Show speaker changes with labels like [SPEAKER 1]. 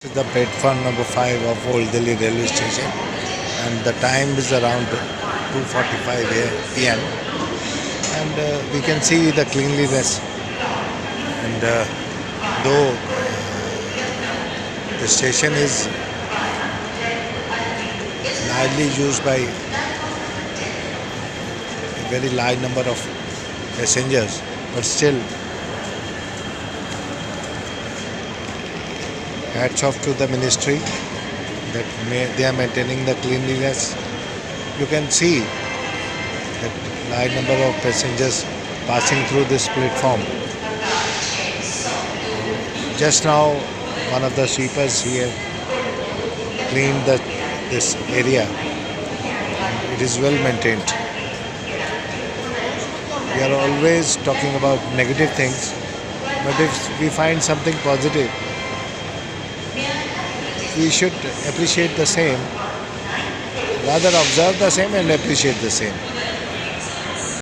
[SPEAKER 1] This is the platform number 5 of Old Delhi railway station, and the time is around 2:45 p.m. and we can see the cleanliness, and though the station is largely used by a very large number of passengers, but still hats off to the ministry that they are maintaining the cleanliness. You can see that large number of passengers passing through this platform. Just now, one of the sweepers here cleaned this area. It is well maintained. We are always talking about negative things, but if we find something positive, we should appreciate the same, rather observe the same and appreciate the same.